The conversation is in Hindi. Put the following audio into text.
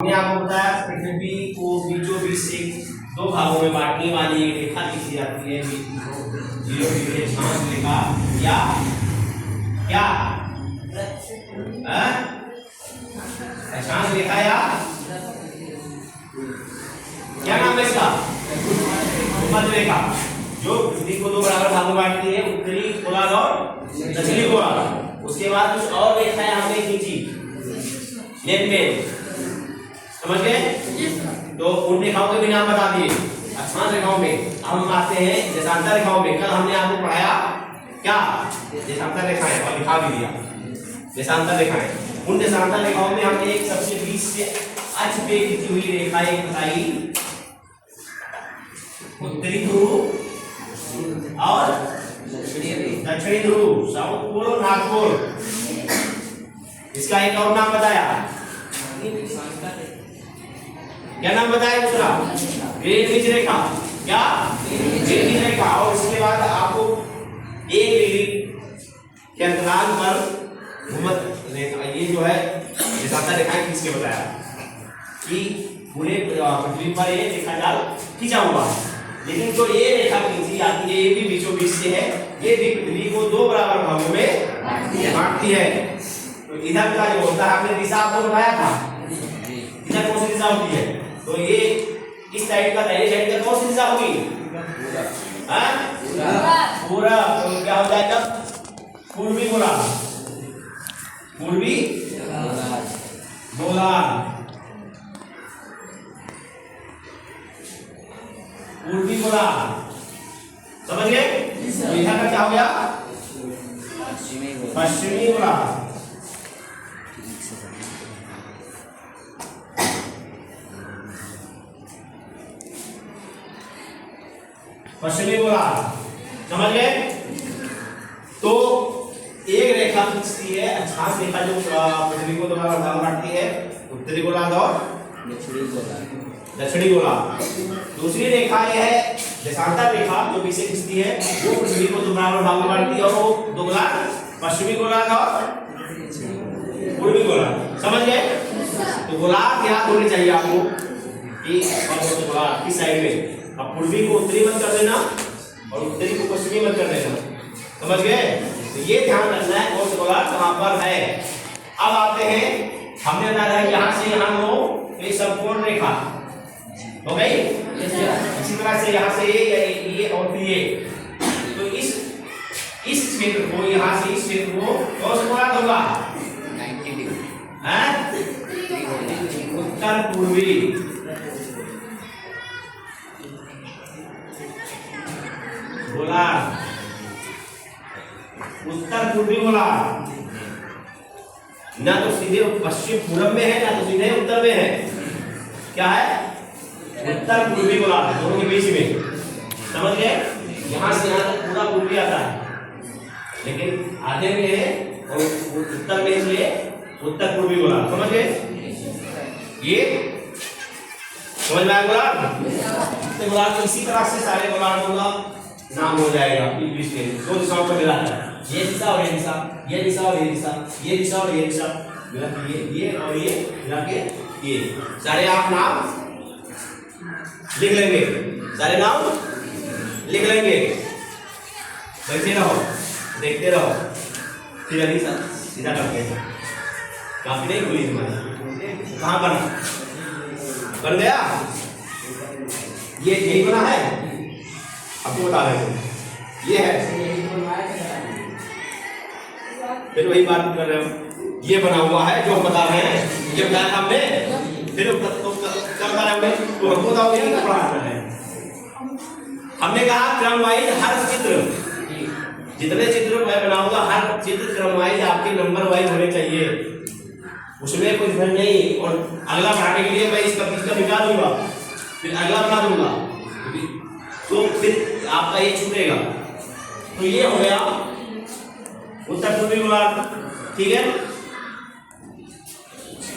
हमने आपको बताया पृथ्वी को बीचों बीच से दो भागों में बांटने वाली एक रेखा लिखी जाती है, जीरो डिग्री अक्षांश रेखा या क्या अक्षांश रेखा या क्या नाम है इसका? भूमध्य रेखा, जो पृथ्वी को दो बराबर भागों में बांटती है, उत्तरी गोलार्ध और दक्षिणी गोलार्ध। उसके बाद कुछ और रेखाएं हमने खींची लेन में, समझ गए? तो उन रेखाओं के भी नाम बता दिए अक्षांश रेखाओं में। अब हम आते हैं देशांतर रेखाओं में। कल हमने आपको पढ़ाया क्या देशांतर रेखाएं और लिखा भी दिया देशांतर रेखाएं। उन देशांतर रेखाओं में हमने एक सबसे बीच से अक्ष पे खींची हुई रेखा एक बताई, उत्तरी ध्रुव और दक्षिणी ध्रुव, साउथ पोल और नॉर्थ पोल। इसका एक और नाम बताया, क्या नाम बताया दूसरा? ग्रीनविच रेखा। क्या? ग्रीनविच रेखा। और इसके बाद आपको 1 डिग्री के अंतराल पर भूमध्य रेखा, ये जो है देशांतर रेखाएं खींच के बताया कि पूरे पृथ्वी पर ये रेखा जाल खींचा हुआ है। लेकिन जो ये रेखा खींची जाती है ये भी बीचों बीच से है, ये भी पृथ्वी को दो बराबर भागों में बांटती है। तो इधर का जो होता है आपने दिशा आपको बताया था, इधर कौन सी दिशा होती है? तो ये इस साइड का दाहिने साइड का कौन सी दिशा होगी? पूरा। तो क्या हो जाएगा? पूर्वी गोलार्ध, पूर्वी गोलार्ध, पूर्वी गोलार्ध। समझ गए? इधर का क्या हो गया? पश्चिमी गोलार्ध। पश्चिमी गोलार्ध, समझ गए? तो एक रेखा खींचती है अक्षांश रेखा जो पृथ्वी को दो बराबर भाग बांटती है, उत्तरी गोलार्ध और दक्षिणी गोलार्ध। दूसरी रेखा यह है देशांतर रेखा जो बीच से खींचती है, वो पृथ्वी को दो बराबर भाग में बांटती है, और वो दो गोलार्ध पश्चिमी गोलार्ध और पूर्वी गोलार्ध। समझ गए? तो गोलार्ध याद होने चाहिए आपको कि गोलार्ध किस साइड में। अब पूर्वी को उत्तरी मत कर देना और उत्तरी को पश्चिमी मत कर देना, समझ गए? तो ये ध्यान रखना है कौन सा गोलार्ध कहां पर है। अब आते हैं, हमने बताया यहां से यहां को एक संपूर्ण रेखा हो गई, इसी तरह से यहां से ये और ये। तो इस क्षेत्र को, यहां से इस क्षेत्र को कौन सा गोलार्ध होगा? 90 डिग्री, उत्तर पूर्वी गोलार्ध, उत्तर पूर्वी गोलार्ध। ना तो सीधे पश्चिम पूरब में है, ना तो सीधे उत्तर में है। क्या है? उत्तर पूर्वी गोलार्ध, दोनों के बीच में। समझ गए? यहां से यहां तक पूरा पूर्वी आता है, लेकिन आधे में है और उत्तर में, इसलिए उत्तर पूर्वी गोलार्ध। समझ गए? ये समझ में आया गोलार्ध? गोलार्ध इसी तरह से सारे गोलार्धों का नाम हो जाएगा। दो दिशाओं पर मिला है, ये दिशा और ये दिशा, ये दिशा और ये दिशा, ये दिशा और ये दिशा, मिला के ये और ये मिला के ये सारे आप नाम लिख लेंगे, सारे नाम लिख लेंगे। बैठे रहो, देखते रहो, फिर अभी सीधा करके काफी नहीं खुली तुम्हारी। कहाँ बना? बन गया? ये यही बना है, आपको बता रहे हैं ये है, फिर वही बात कर रहे हो, ये बना हुआ है जो हम बता रहे हैं, ये बताया हमने, फिर करता रहे तो हमको बताओ ये क्या पढ़ा रहे हैं। हमने कहा क्रम वाइज हर चित्र, जितने चित्र मैं बनाऊंगा हर चित्र क्रम वाइज आपके नंबर वाइज होने चाहिए, उसमें कोई ध्यान नहीं। और अगला बनाने के लिए मैं इसका मिटा दूंगा, फिर अगला बना दूंगा, तो फिर आपका ये छूटेगा। तो ये हो गया उत्तर पूर्वी गोलार्ध, ठीक है?